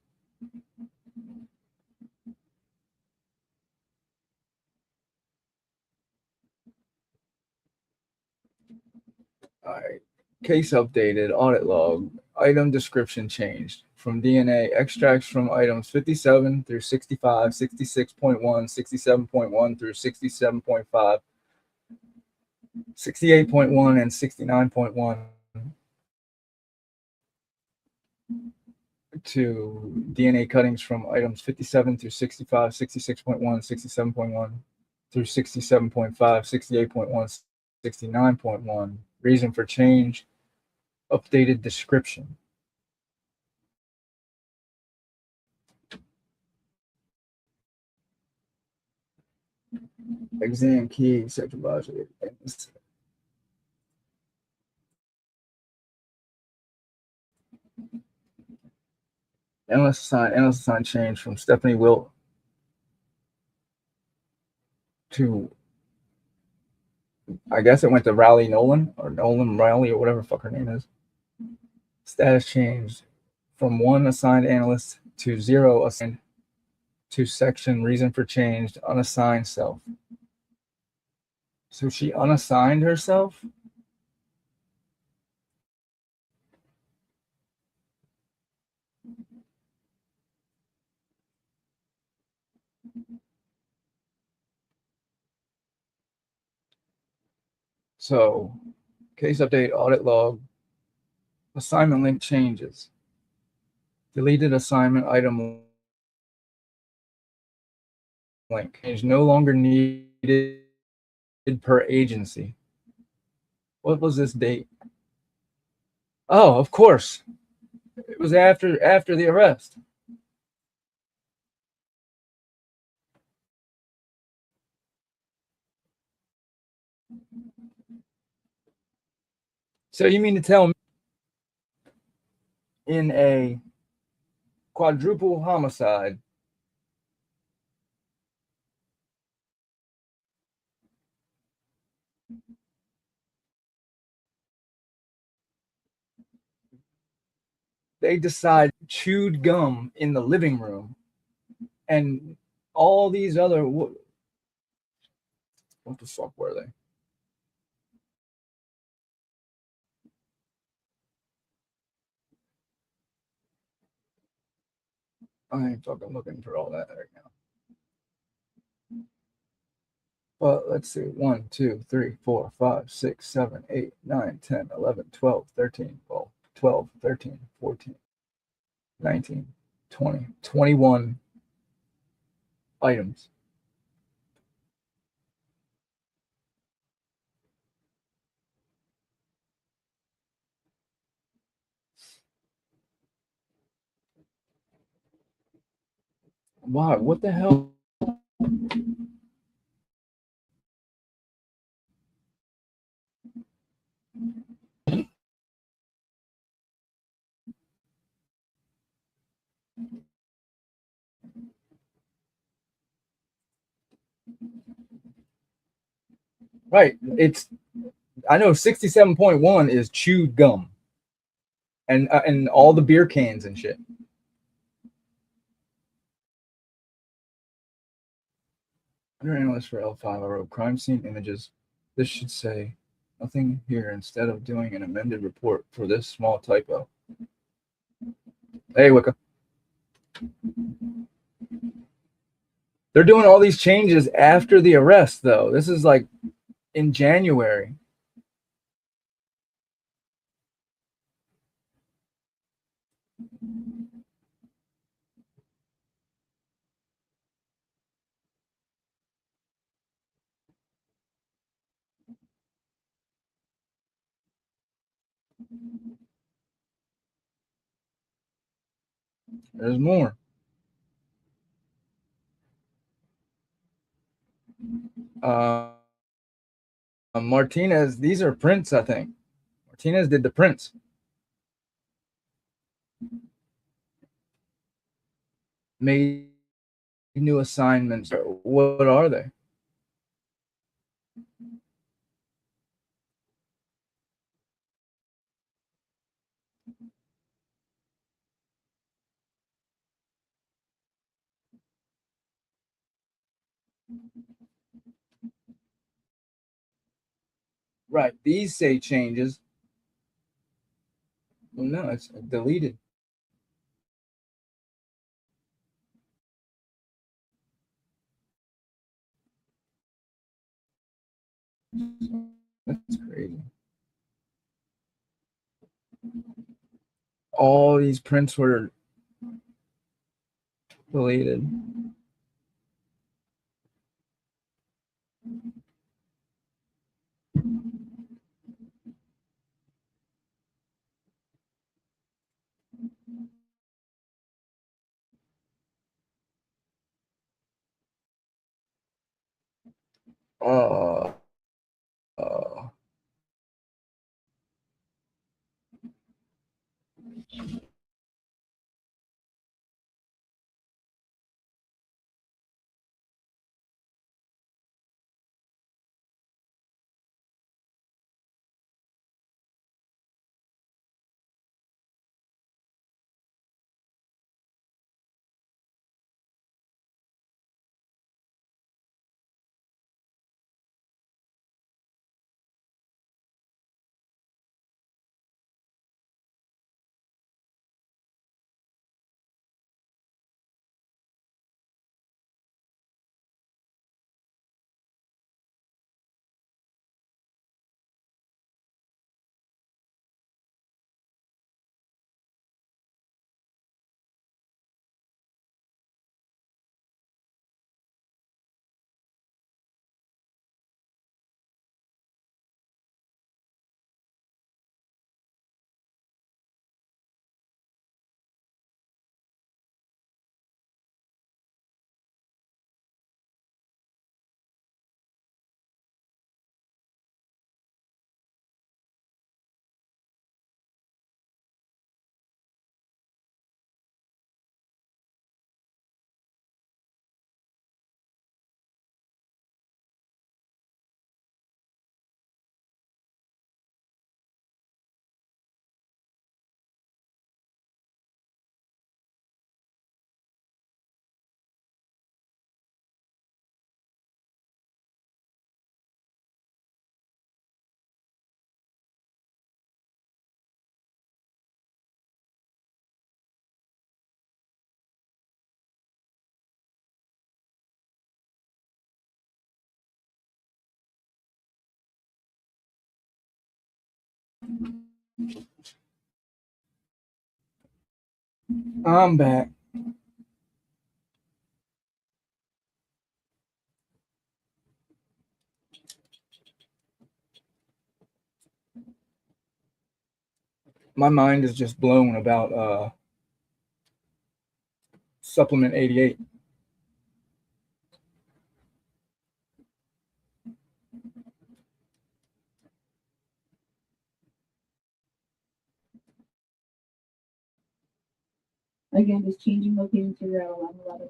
all right. Case updated, audit log, item description changed from DNA extracts from items 57 through 65, 66.1, 67.1 through 67.5, 68.1, and 69.1 to DNA cuttings from items 57 through 65, 66.1, 67.1 through 67.5, 68.1, 69.1. Reason for change, updated description. Exam key, sexual biology. Endless sign change from Stephanie Wilt to, I guess it went to Riley Nolan or Nolan Riley or whatever the fuck her name is. Status changed from 1 assigned analyst to 0 assigned to section. Reason for change, unassigned self. So she unassigned herself? So, case update, audit log, assignment link changes. Deleted assignment item link is no longer needed per agency. What was this date? Oh, of course. It was after the arrest. So you mean to tell me in a quadruple homicide. They decide chewed gum in the living room, and all these other what the fuck were they? I ain't fucking looking for all that right now. But let's see. 1, 2, 3, 4, 5, 6, 7, 8, 9, 10, 11, 12, 13, 12, 13, 14, 19, 20, 21 items. Why? What the hell? Right. I know 67.1 is chewed gum and all the beer cans and shit. Under analyst for L5, I wrote crime scene images. This should say nothing here instead of doing an amended report for this small typo. Hey, Wicca. They're doing all these changes after the arrest, though. This is like in January. There's more. Martinez, these are prints, I think. Martinez did the prints. Made new assignments. What are they? Right. These say changes. Well, no, it's deleted. That's crazy. All these prints were deleted. Uh, uh, I'm back. My mind is just blown about supplement 88. Again, just changing location to Route 11.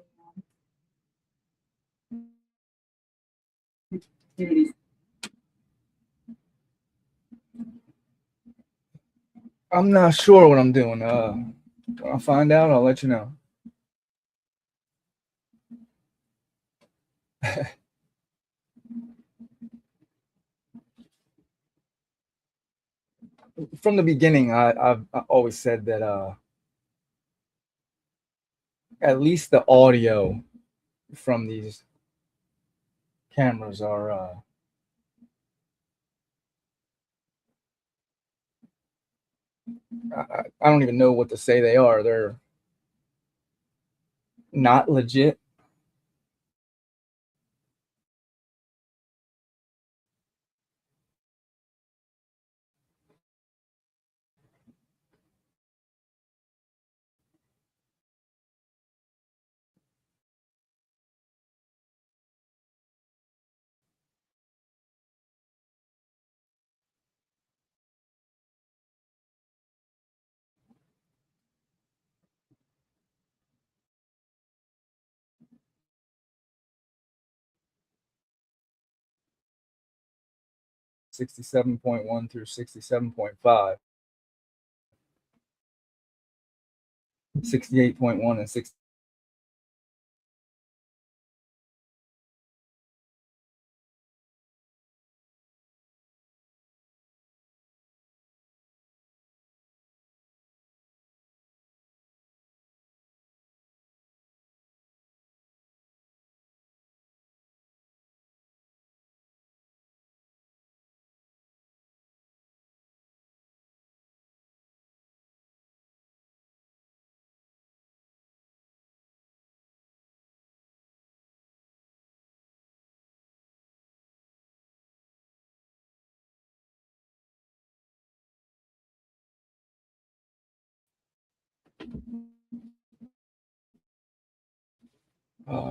Activities. I'm not sure what I'm doing. When I find out, I'll let you know. From the beginning, I've always said that at least the audio from these cameras are I don't even know what to say they are. They're not legit. .1 through 67.5, 68.1 and 6.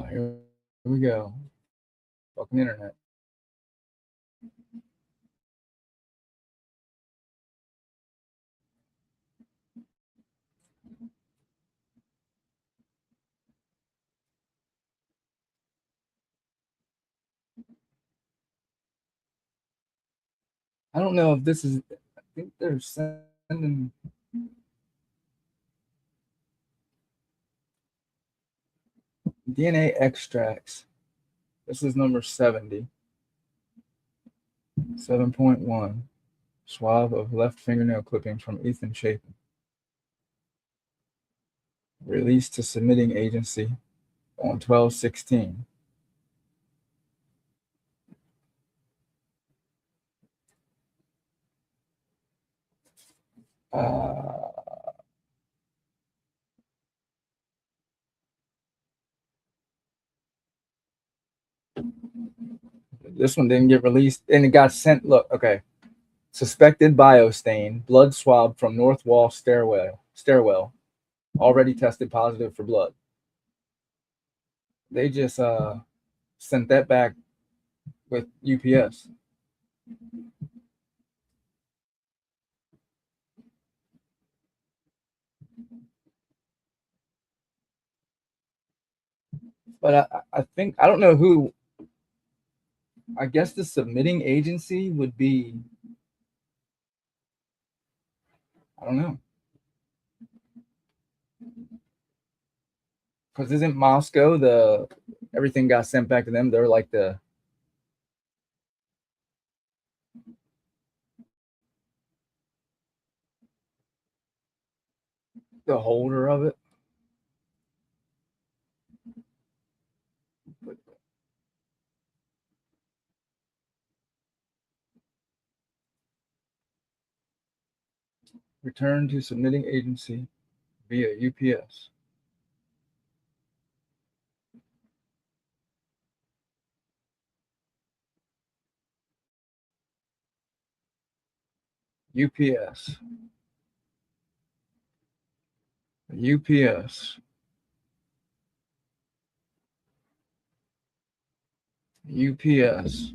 Here we go. Fucking internet. I don't know if this is. I think they're sending. DNA extracts. This is number 70. 7.1. Swab of left fingernail clippings from Ethan Chapin. Released to submitting agency on 12/16. Uh, this one didn't get released and it got sent. Look, okay. Suspected biostain, blood swab from north wall stairwell, already tested positive for blood. They just sent that back with UPS. But I think I don't know who. I guess the submitting agency would be. I don't know. Because isn't Moscow the everything got sent back to them? They're like the holder of it. Return to submitting agency via UPS. UPS. UPS. UPS.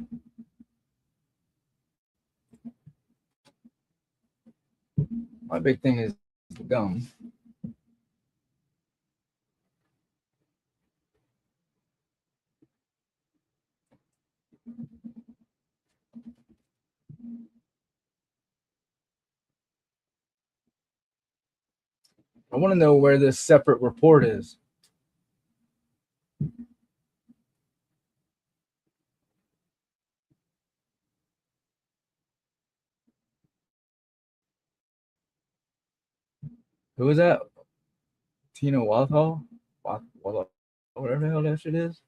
My big thing is the gum. I want to know where this separate report is. Who is that? Tina Walthall? Whatever the hell that shit is.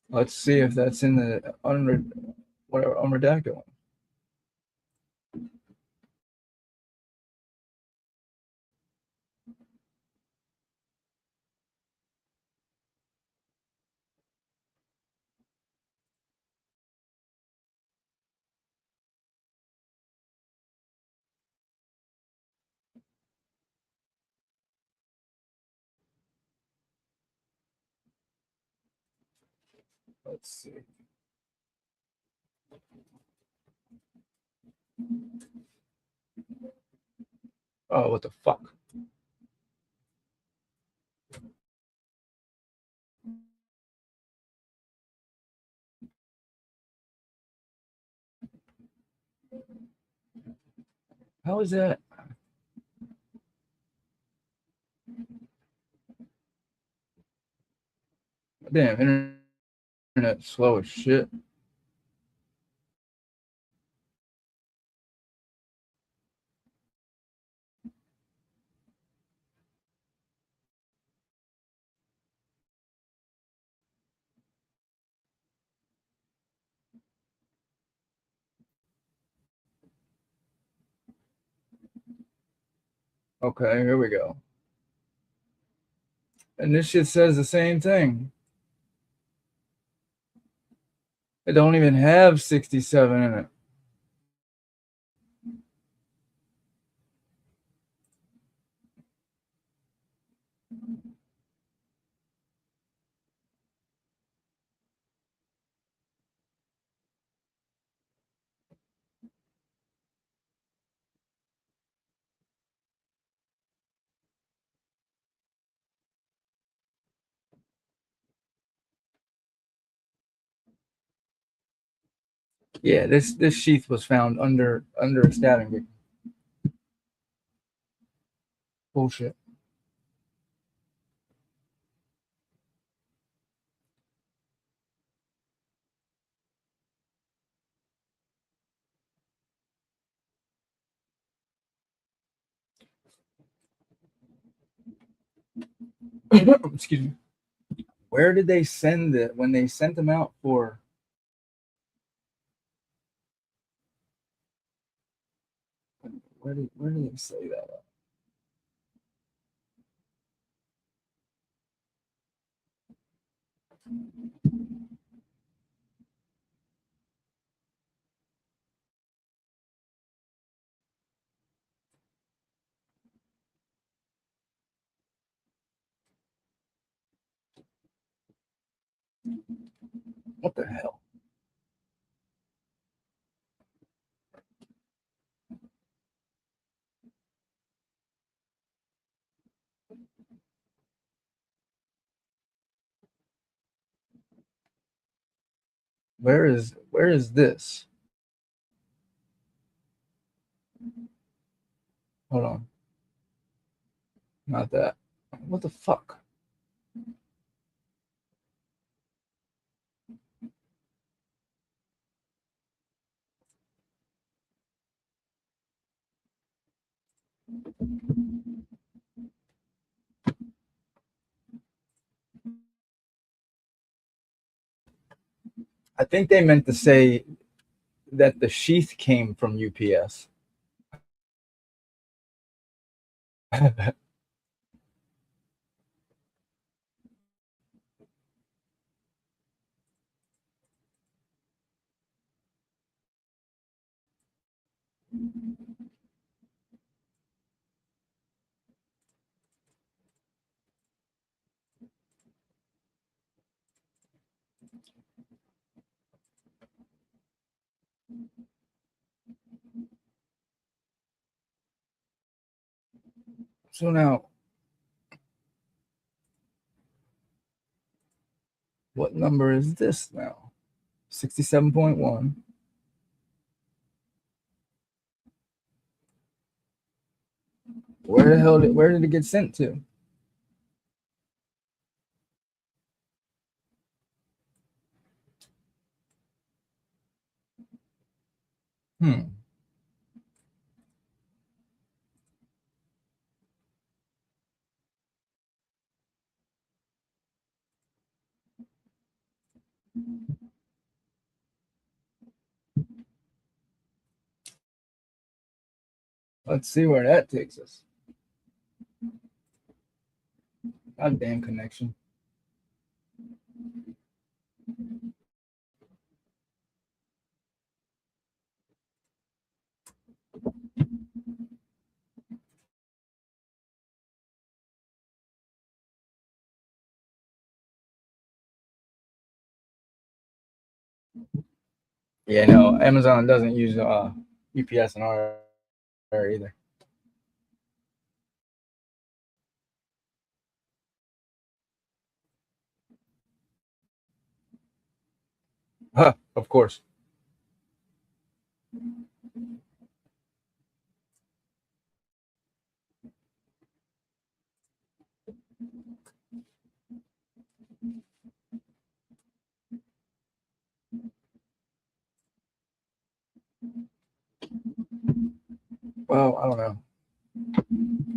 Let's see if that's in the unredacted one. Let's see. Oh, what the fuck? How is that? Damn, internet slow as shit. Okay, here we go. And this shit says the same thing. It don't even have 67 in it. Yeah, this sheath was found under a stabbing victim. Bullshit. Excuse me. Where did they send it when they sent them out for? Where did they say that? What the hell? Where is this? Hold on. Not that. What the fuck? I think they meant to say that the sheath came from UPS. So now, what number is this now? 67.1. Where did it get sent to? Hmm. Let's see where that takes us. Goddamn connection. Yeah, no, Amazon doesn't use UPS and our either. Huh, of course. Well, I don't know.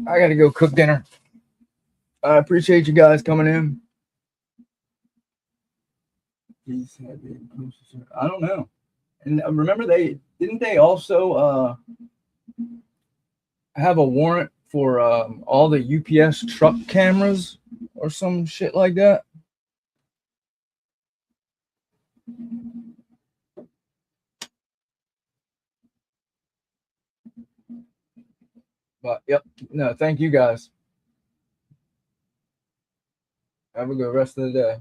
I gotta go cook dinner. I appreciate you guys coming in. I don't know. And remember, they also have a warrant for all the UPS truck cameras or some shit like that. But yep, no, thank you guys. Have a good rest of the day.